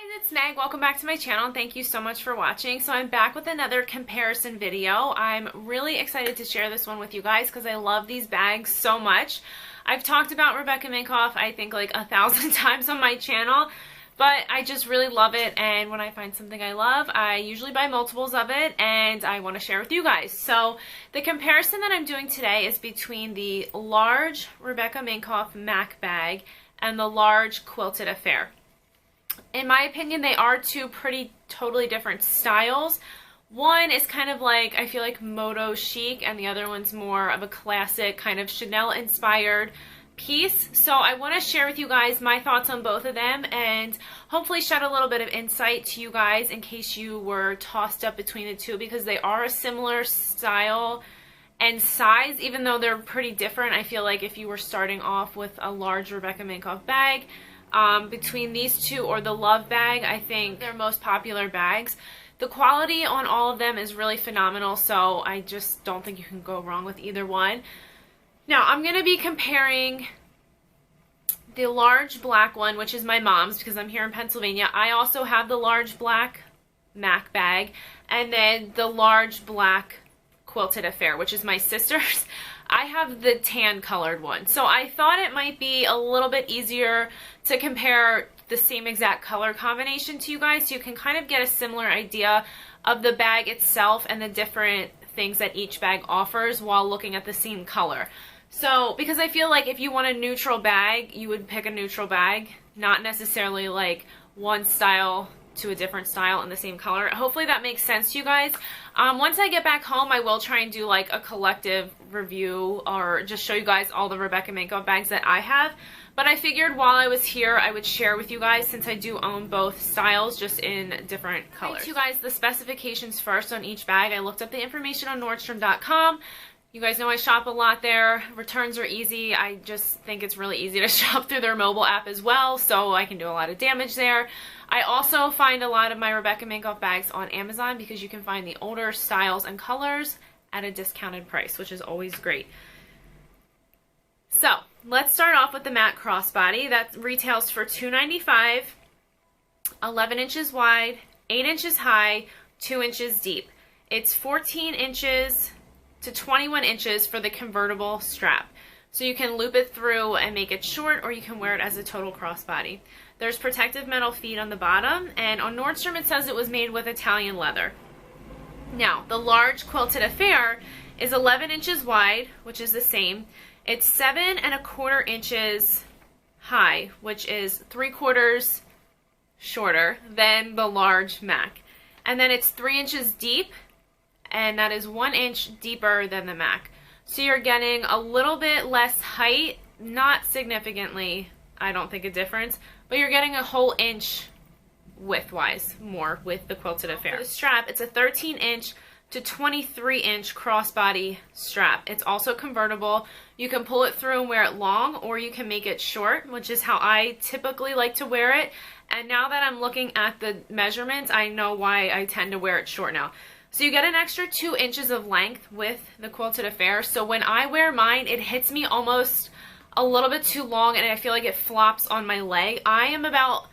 It's Meg. Welcome back to my channel and thank you so much for watching. So I'm back with another comparison video. I'm really excited to share this one with you guys because I love these bags so much. I've talked about Rebecca Minkoff I think like 1,000 times on my channel, but I just really love it, and when I find something I love, I usually buy multiples of it and I want to share with you guys. So the comparison that I'm doing today is between the large Rebecca Minkoff MAC bag and the large Quilted Affair. In my opinion, they are two pretty totally different styles. One is kind of like, I feel like moto chic, and the other one's more of a classic kind of Chanel inspired piece. So I want to share with you guys my thoughts on both of them and hopefully shed a little bit of insight to you guys in case you were tossed up between the two, because they are a similar style and size, even though they're pretty different. I feel like if you were starting off with a large Rebecca Minkoff bag, between these two or the Love bag, I think they're most popular bags. The quality on all of them is really phenomenal, so I just don't think you can go wrong with either one. Now, I'm going to be comparing the large black one, which is my mom's because I'm here in Pennsylvania. I also have the large black MAC bag, and then the large black Quilted Affair, which is my sister's. I have the tan colored one, so I thought it might be a little bit easier to compare the same exact color combination to you guys, so you can kind of get a similar idea of the bag itself and the different things that each bag offers while looking at the same color. So, because I feel like if you want a neutral bag, you would pick a neutral bag, not necessarily like one style to a different style in the same color. Hopefully that makes sense to you guys. Once I get back home, I will try and do like a collective review or just show you guys all the Rebecca Minkoff bags that I have. But I figured while I was here, I would share with you guys, since I do own both styles, just in different colors. You guys the specifications first on each bag. I looked up the information on Nordstrom.com. You guys know I shop a lot there. Returns are easy. I just think it's really easy to shop through their mobile app as well, so I can do a lot of damage there. I also find a lot of my Rebecca Minkoff bags on Amazon because you can find the older styles and colors at a discounted price, which is always great. So, let's start off with the matte crossbody. That retails for $2.95, 11 inches wide, 8 inches high, 2 inches deep. It's 14 inches to 21 inches for the convertible strap. So you can loop it through and make it short, or you can wear it as a total crossbody. There's protective metal feet on the bottom, and on Nordstrom it says it was made with Italian leather. Now, the large Quilted Affair is 11 inches wide, which is the same. It's 7¼ inches high, which is 3/4 shorter than the large MAC. And then it's 3 inches deep, and that is 1 inch deeper than the MAC. So you're getting a little bit less height, not significantly, I don't think a difference, but you're getting a whole inch width-wise more with the Quilted Affair. For the strap, it's a 13 inch to 23 inch crossbody strap. It's also convertible. You can pull it through and wear it long, or you can make it short, which is how I typically like to wear it. And now that I'm looking at the measurements, I know why I tend to wear it short now. So you get an extra 2 inches of length with the Quilted Affair. So when I wear mine, it hits me almost a little bit too long, and I feel like it flops on my leg. I am about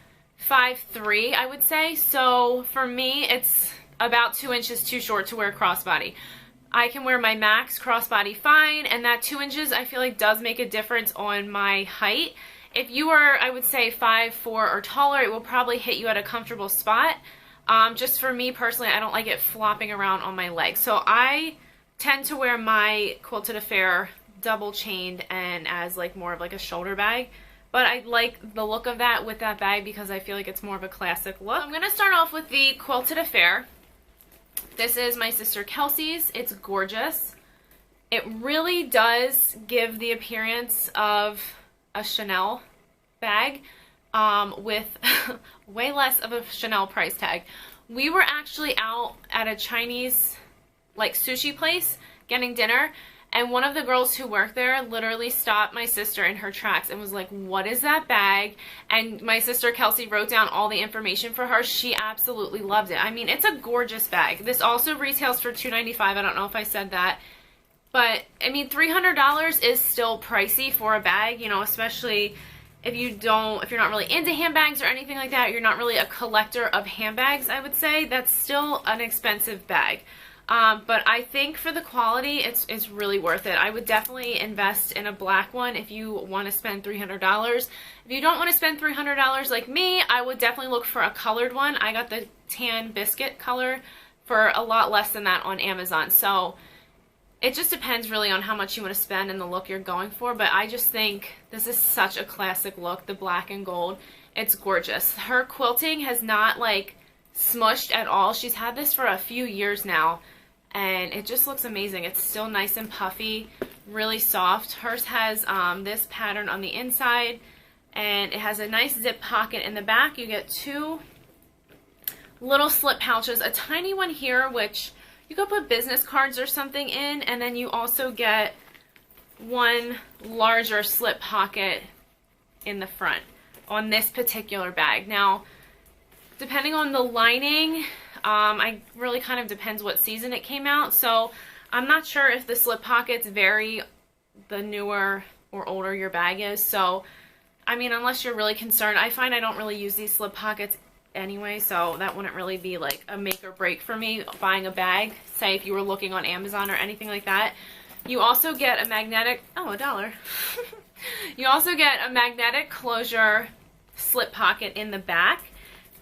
5'3", I would say. So for me, it's about 2 inches too short to wear crossbody. I can wear my Max crossbody fine, and that 2 inches I feel like does make a difference on my height. If you are, I would say, 5'4" or taller, it will probably hit you at a comfortable spot. Just for me personally, I don't like it flopping around on my legs. So I tend to wear my Quilted Affair double chained and as like more of like a shoulder bag. But I like the look of that with that bag because I feel like it's more of a classic look. I'm going to start off with the Quilted Affair. This is my sister Kelsey's. It's gorgeous. It really does give the appearance of a Chanel bag with way less of a Chanel price tag. We were actually out at a Chinese like sushi place getting dinner, and one of the girls who worked there literally stopped my sister in her tracks and was like, "What is that bag?" And my sister Kelsey wrote down all the information for her. She absolutely loved it. I mean, it's a gorgeous bag. This also retails for $2.95. I don't know if I said that. But, I mean, $300 is still pricey for a bag, you know, especially if you're not really into handbags or anything like that, you're not really a collector of handbags, I would say, that's still an expensive bag. But I think for the quality, it's really worth it. I would definitely invest in a black one if you want to spend $300. If you don't want to spend $300 like me, I would definitely look for a colored one. I got the tan biscuit color for a lot less than that on Amazon. So it just depends really on how much you want to spend and the look you're going for. But I just think this is such a classic look, the black and gold. It's gorgeous. Her quilting has not like smushed at all. She's had this for a few years now. And it just looks amazing. It's still nice and puffy, really soft. Hers has this pattern on the inside, and it has a nice zip pocket in the back. You get two little slip pouches, a tiny one here, which you could put business cards or something in, and then you also get one larger slip pocket in the front on this particular bag. Now, depending on the lining, I really kind of depends what season it came out, so I'm not sure if the slip pockets vary the newer or older your bag is. So I mean, unless you're really concerned, I find I don't really use these slip pockets anyway, so that wouldn't really be like a make or break for me buying a bag, say if you were looking on Amazon or anything like that. You also get a magnetic, oh, $1. You also get a magnetic closure slip pocket in the back.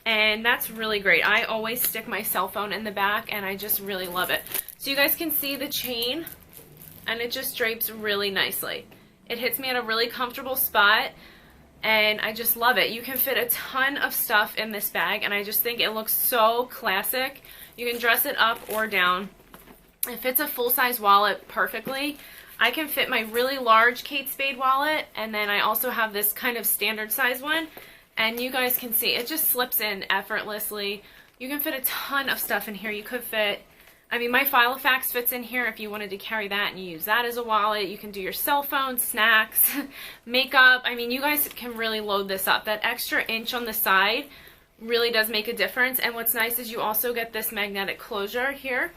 And that's really great. I always stick my cell phone in the back, and I just really love it. So you guys can see the chain, and it just drapes really nicely. It hits me at a really comfortable spot, and I just love it. You can fit a ton of stuff in this bag, and I just think it looks so classic. You can dress it up or down. It fits a full-size wallet perfectly. I can fit my really large Kate Spade wallet, and then I also have this kind of standard size one. And you guys can see, it just slips in effortlessly. You can fit a ton of stuff in here. You could fit, I mean, my Filofax fits in here if you wanted to carry that and you use that as a wallet. You can do your cell phone, snacks, makeup. I mean, you guys can really load this up. That extra inch on the side really does make a difference. And what's nice is you also get this magnetic closure here,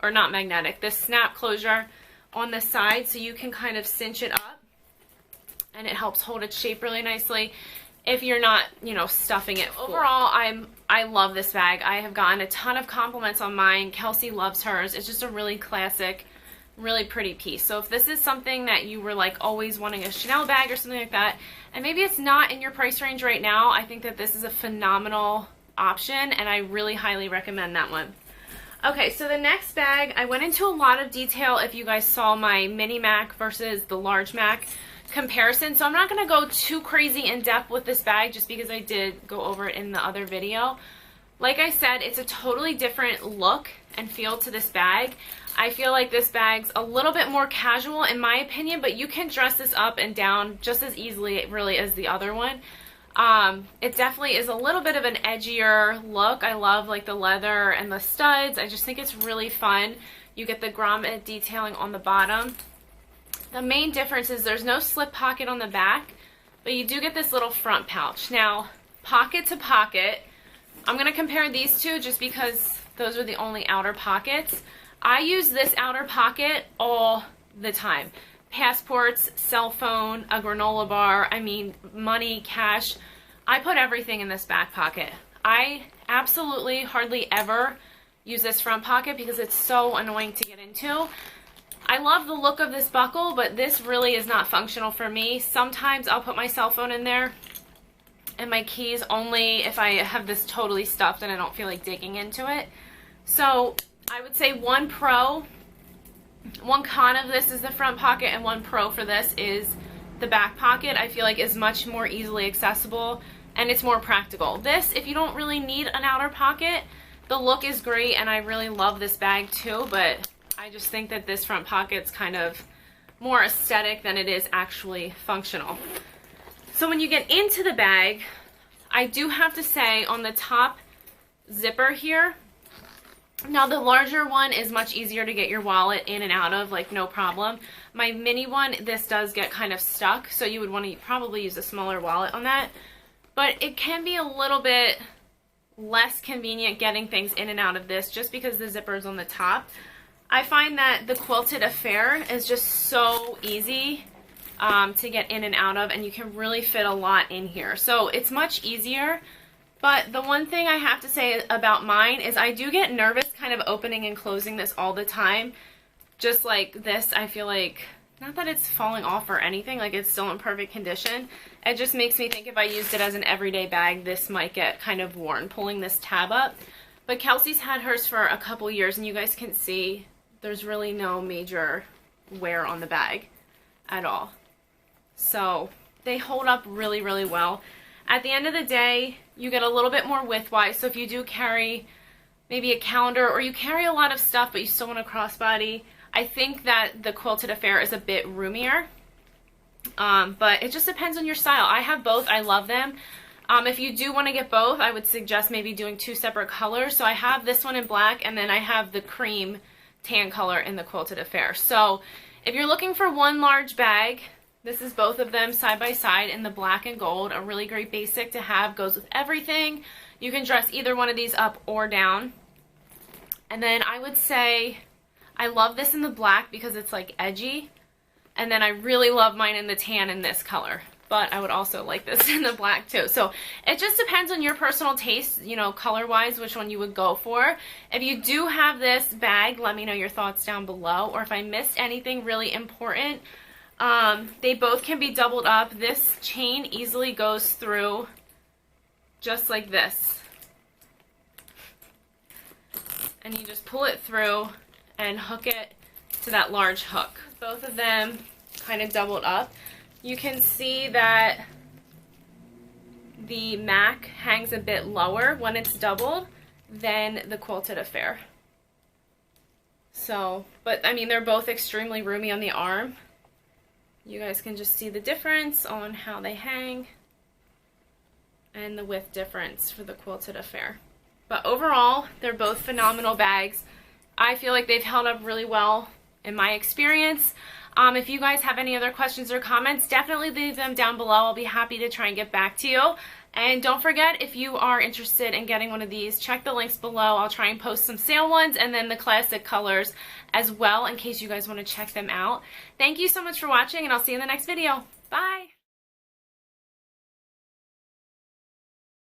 or not magnetic, this snap closure on the side, so you can kind of cinch it up, and it helps hold its shape really nicely if you're not, you know, stuffing it. Overall, I love this bag. I have gotten a ton of compliments on mine. Kelsey loves hers. It's just a really classic, really pretty piece. So if this is something that you were like always wanting a Chanel bag or something like that, and maybe it's not in your price range right now, I think that this is a phenomenal option, and I really highly recommend that one. Okay, so the next bag, I went into a lot of detail if you guys saw my mini Mac versus the large Mac comparison, so I'm not going to go too crazy in depth with this bag just because I did go over it in the other video. Like I said, it's a totally different look and feel to this bag. I feel like this bag's a little bit more casual in my opinion, but you can dress this up and down just as easily really as the other one. It definitely is a little bit of an edgier look. I love like the leather and the studs. I just think it's really fun. You get the grommet detailing on the bottom. The main difference is there's no slip pocket on the back, but you do get this little front pouch. Now, pocket to pocket, I'm going to compare these two just because those are the only outer pockets. I use this outer pocket all the time. Passports, cell phone, a granola bar, I mean money, cash. I put everything in this back pocket. I absolutely hardly ever use this front pocket because it's so annoying to get into. I love the look of this buckle, but this really is not functional for me. Sometimes I'll put my cell phone in there and my keys only if I have this totally stuffed and I don't feel like digging into it. So I would say one con of this is the front pocket, and one pro for this is the back pocket. I feel like is much more easily accessible and it's more practical. This, if you don't really need an outer pocket, the look is great and I really love this bag too, but I just think that this front pocket's kind of more aesthetic than it is actually functional. So when you get into the bag, I do have to say on the top zipper here, now the larger one is much easier to get your wallet in and out of, like no problem. My mini one, this does get kind of stuck, so you would want to probably use a smaller wallet on that. But it can be a little bit less convenient getting things in and out of this just because the zipper is on the top. I find that the Quilted Affair is just so easy. to get in and out of, and you can really fit a lot in here. So it's much easier. But the one thing I have to say about mine is I do get nervous kind of opening and closing this all the time. Just like this, I feel like, not that it's falling off or anything, like it's still in perfect condition. It just makes me think if I used it as an everyday bag, this might get kind of worn, pulling this tab up. But Kelsey's had hers for a couple years, and you guys can see there's really no major wear on the bag at all. So they hold up really, really well. At the end of the day, you get a little bit more width-wise, so if you do carry maybe a calendar or you carry a lot of stuff but you still want a crossbody, I think that the Quilted Affair is a bit roomier, but it just depends on your style. I have both. I love them. If you do want to get both, I would suggest maybe doing 2 separate colors. So I have this one in black, and then I have the cream tan color in the Quilted Affair. So if you're looking for one large bag, this is both of them side by side in the black and gold. A really great basic to have, goes with everything. You can dress either one of these up or down. And then I would say I love this in the black because it's like edgy. And then I really love mine in the tan in this color. But I would also like this in the black too. So it just depends on your personal taste, you know, color-wise, which one you would go for. If you do have this bag, let me know your thoughts down below. Or if I missed anything really important, they both can be doubled up. This chain easily goes through just like this. And you just pull it through and hook it to that large hook. Both of them kind of doubled up. You can see that the MAC hangs a bit lower when it's doubled than the Quilted Affair. So, but I mean, they're both extremely roomy on the arm. You guys can just see the difference on how they hang and the width difference for the Quilted Affair. But overall, they're both phenomenal bags. I feel like they've held up really well in my experience. If you guys have any other questions or comments, definitely leave them down below. I'll be happy to try and get back to you. And don't forget, if you are interested in getting one of these, check the links below. I'll try and post some sale ones and then the classic colors as well in case you guys want to check them out. Thank you so much for watching, and I'll see you in the next video. Bye!